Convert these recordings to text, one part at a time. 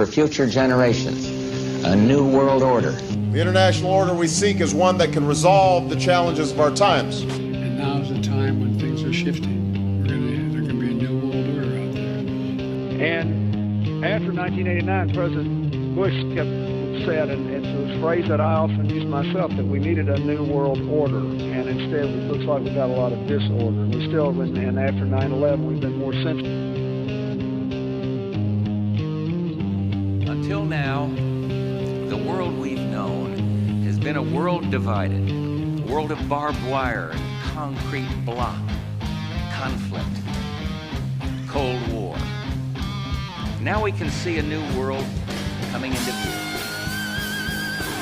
for future generations, a new world order. The international order we seek is one that can resolve the challenges of our times. And now's the time when things are shifting. There can be a new world order out there. And after 1989, President Bush said, and it's a phrase that I often use myself, that we needed a new world order. And instead, it looks like we've got a lot of disorder. We still, and after 9/11, we've been more sensitive. Until now, the world we've known has been a world divided, a world of barbed wire and concrete block, conflict, Cold War. Now we can see a new world coming into view.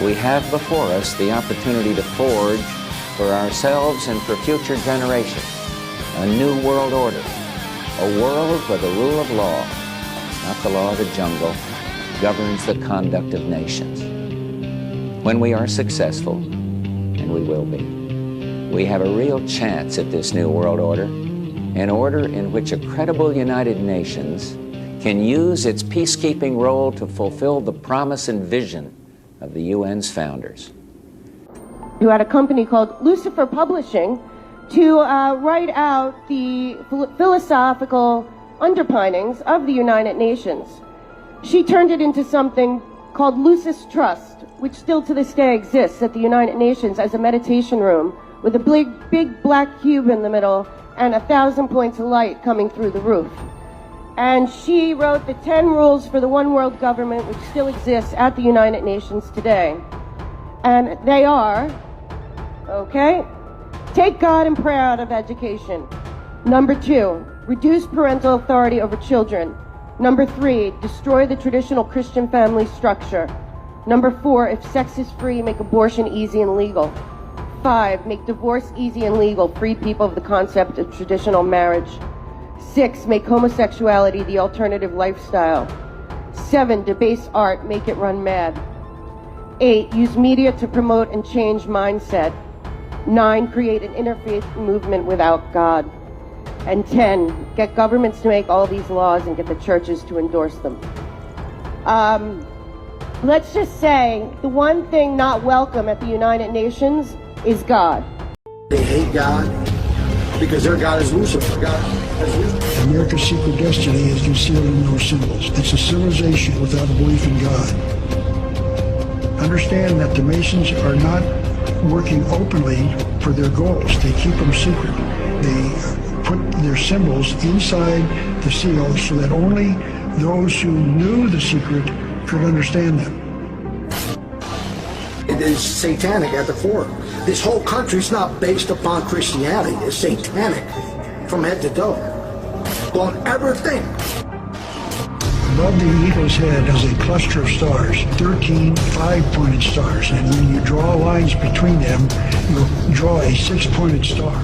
We have before us the opportunity to forge for ourselves and for future generations a new world order, a world where the rule of law, not the law of the jungle, governs the conduct of nations. When we are successful, and we will be, we have a real chance at this new world order, an order in which a credible United Nations can use its peacekeeping role to fulfill the promise and vision of the UN's founders. You had a company called Lucifer Publishing to write out the philosophical underpinnings of the United Nations. She turned it into something called Lucis Trust, which still to this day exists at the United Nations as a meditation room with a big black cube in the middle and 1,000 points of light coming through the roof. And she wrote the 10 rules for the one world government, which still exists at the United Nations today. And they are, okay, take God and prayer out of education. Number 2, reduce parental authority over children. Number 3, destroy the traditional Christian family structure. Number 4, if sex is free, make abortion easy and legal. 5, make divorce easy and legal, free people of the concept of traditional marriage. 6, make homosexuality the alternative lifestyle. 7, debase art, make it run mad. 8, use media to promote and change mindset. 9, create an interfaith movement without God. And 10, get governments to make all these laws and get the churches to endorse them. Let's just say the one thing not welcome at the United Nations is God. They hate God because their God is Lucifer. America's secret destiny is concealed in those symbols. It's a civilization without a belief in God. Understand that the Masons are not working openly for their goals. They keep them secret. They put their symbols inside the seal so that only those who knew the secret could understand them. It is satanic at the core. This whole country's not based upon Christianity. It's satanic from head to toe. Don't ever think. Above the eagle's head is a cluster of stars, 13 5-pointed stars, and when you draw lines between them, you'll draw a 6-pointed star.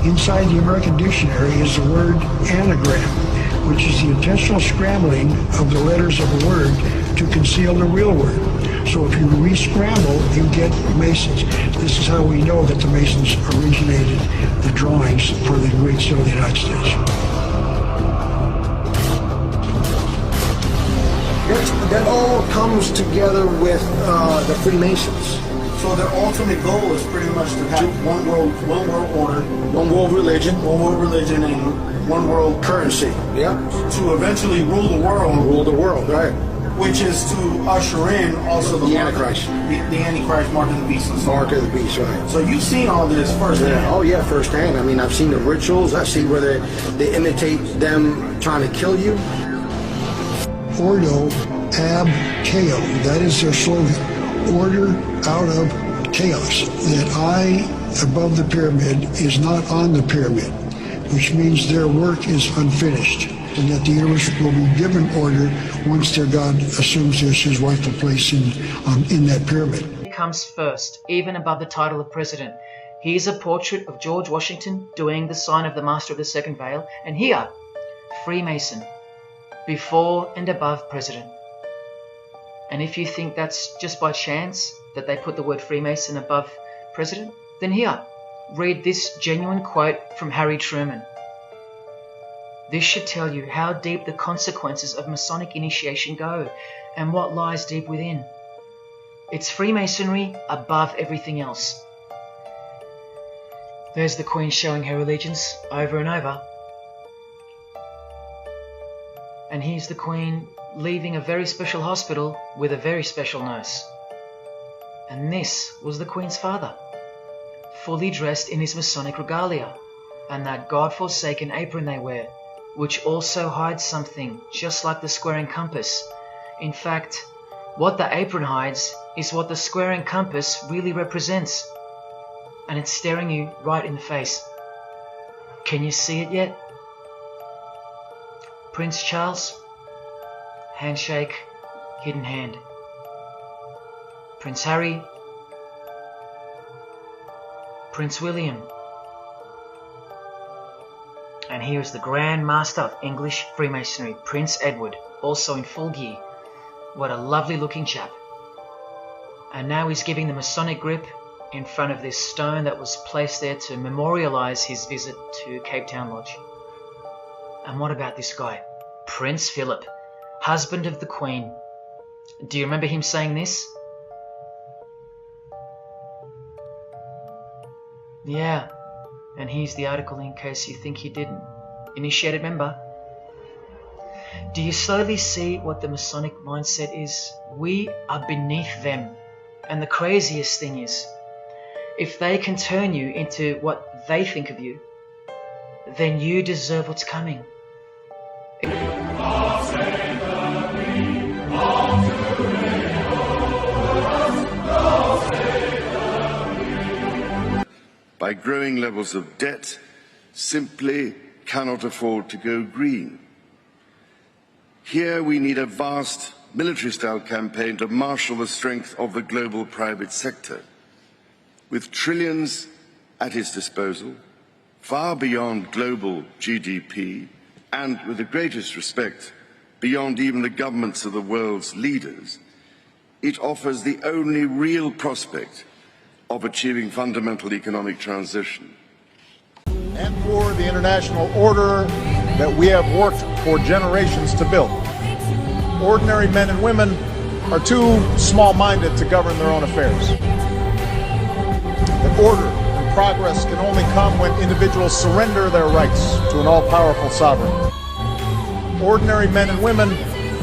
Inside the American dictionary is the word anagram, which is the intentional scrambling of the letters of a word to conceal the real word. So if you re-scramble, you get Masons. This is how we know that the Masons originated the drawings for the Great Seal of the United States. That all comes together with the Freemasons. So their ultimate goal is pretty much to have one world order, One world religion. and one world Currency. Yeah. to eventually rule the world, Rule the world, right? which is to usher in also The Antichrist. the Antichrist, mark of the beast. And so Mark on. of the beast, right? So you've seen all this firsthand. Yeah. Oh yeah, firsthand. I mean, I've seen the rituals. I see where they imitate them trying to kill you. Ordo ab chao, that is their slogan. Order out of chaos. That I above the pyramid is not on the pyramid, which means their work is unfinished, and that the universe will be given order once their God assumes his rightful place in that pyramid. It comes first, even above the title of president. Here's a portrait of George Washington doing the sign of the Master of the Second Veil, and here, Freemason, before and above president. And if you think that's just by chance that they put the word Freemason above president, then here, read this genuine quote from Harry Truman. This should tell you how deep the consequences of Masonic initiation go and what lies deep within. It's Freemasonry above everything else. There's the Queen showing her allegiance over and over. And here's the Queen leaving a very special hospital with a very special nurse. And this was the Queen's father, fully dressed in his Masonic regalia, and that God-forsaken apron they wear, which also hides something, just like the square and compass. In fact, what the apron hides is what the square and compass really represents. And it's staring you right in the face. Can you see it yet? Prince Charles, handshake, hidden hand. Prince Harry, Prince William. And here is the Grand Master of English Freemasonry, Prince Edward, also in full gear. What a lovely looking chap. And now he's giving the Masonic grip in front of this stone that was placed there to memorialize his visit to Cape Town Lodge. And what about this guy? Prince Philip, husband of the Queen. Do you remember him saying this? Yeah, and here's the article in case you think he didn't. Initiated member. Do you slowly see what the Masonic mindset is? We are beneath them. And the craziest thing is, if they can turn you into what they think of you, then you deserve what's coming. By growing levels of debt, simply cannot afford to go green. Here we need a vast military-style campaign to marshal the strength of the global private sector, with trillions at its disposal, far beyond global GDP, and with the greatest respect, beyond even the governments of the world's leaders. It offers the only real prospect of achieving fundamental economic transition. And for the international order that we have worked for generations to build. Ordinary men and women are too small-minded to govern their own affairs. That order and progress can only come when individuals surrender their rights to an all-powerful sovereign. Ordinary men and women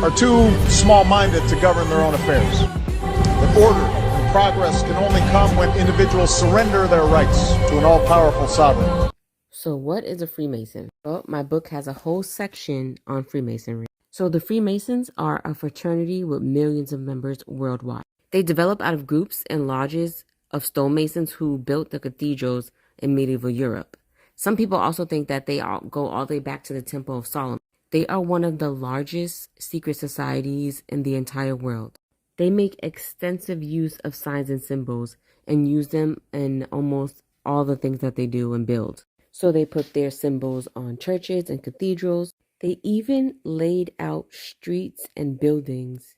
are too small-minded to govern their own affairs. That order and progress can only come when individuals surrender their rights to an all-powerful sovereign. So what is a Freemason? Well, my book has a whole section on Freemasonry. So the Freemasons are a fraternity with millions of members worldwide. They develop out of groups and lodges of stonemasons who built the cathedrals in medieval Europe. Some people also think that they go all the way back to the Temple of Solomon. They are one of the largest secret societies in the entire world. They make extensive use of signs and symbols and use them in almost all the things that they do and build. So they put their symbols on churches and cathedrals. They even laid out streets and buildings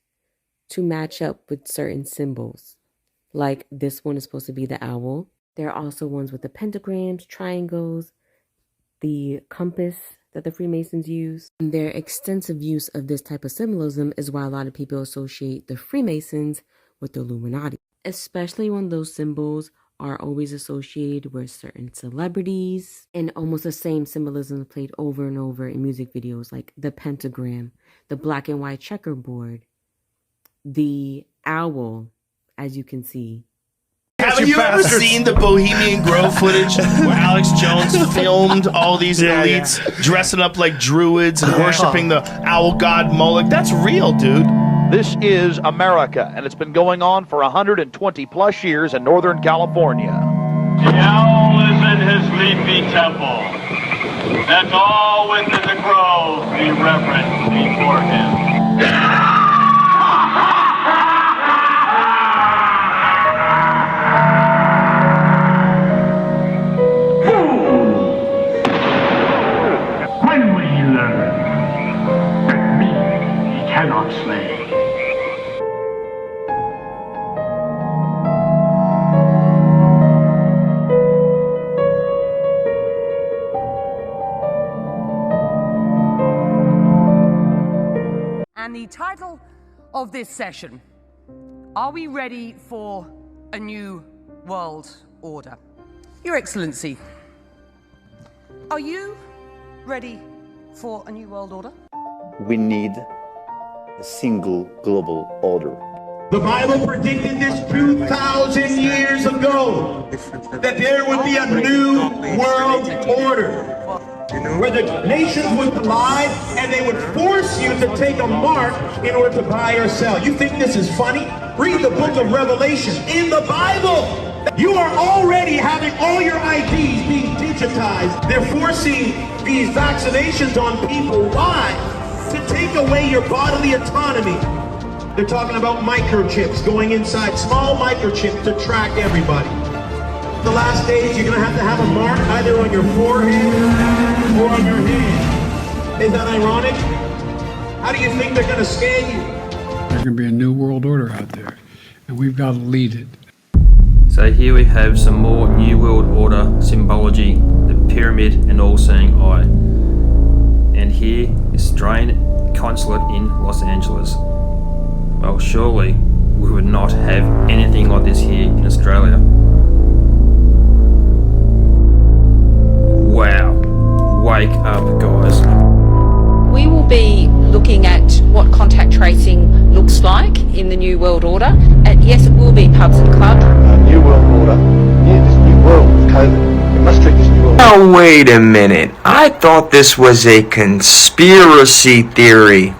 to match up with certain symbols. Like this one is supposed to be the owl. There are also ones with the pentagrams, triangles, the compass that the Freemasons use. And their extensive use of this type of symbolism is why a lot of people associate the Freemasons with the Illuminati, especially when those symbols are always associated with certain celebrities, and almost the same symbolism played over and over in music videos, like the pentagram, the black and white checkerboard, the owl, as you can see. Haven't you ever seen the Bohemian Grove footage where Alex Jones filmed all these elites dressing up like druids and worshiping the owl god Moloch? That's real, dude. This is America, and it's been going on for 120 plus years in Northern California. The owl is in his leafy temple. Let all within the grove be reverent before him. When will he learn that me he cannot slay? the title of this session, are we ready for a new world order? Your Excellency, are you ready for a new world order? We need a single global order. The Bible predicted this 2,000 years ago, that there would be a new world order, where the nations would collide and they would force you to take a mark in order to buy or sell. You think this is funny? Read the book of Revelation. In the Bible, you are already having all your IDs being digitized. They're forcing these vaccinations on people. Why? To take away your bodily autonomy. They're talking about microchips going inside, small microchips to track everybody. The last days, you're going to have a mark either on your forehead or on your hand. Is that ironic? How do you think they're going to scan you? There's going to be a new world order out there, and we've got to lead it. So here we have some more New World Order symbology, the pyramid and all-seeing eye. And here is Australian Consulate in Los Angeles. Well, surely we would not have anything like this here in Australia. Wow, wake up guys. We will be looking at what contact tracing looks like in the New World Order. And yes, it will be pubs and clubs. New world order, this new world with COVID. We must treat this new world. Now wait a minute, I thought this was a conspiracy theory.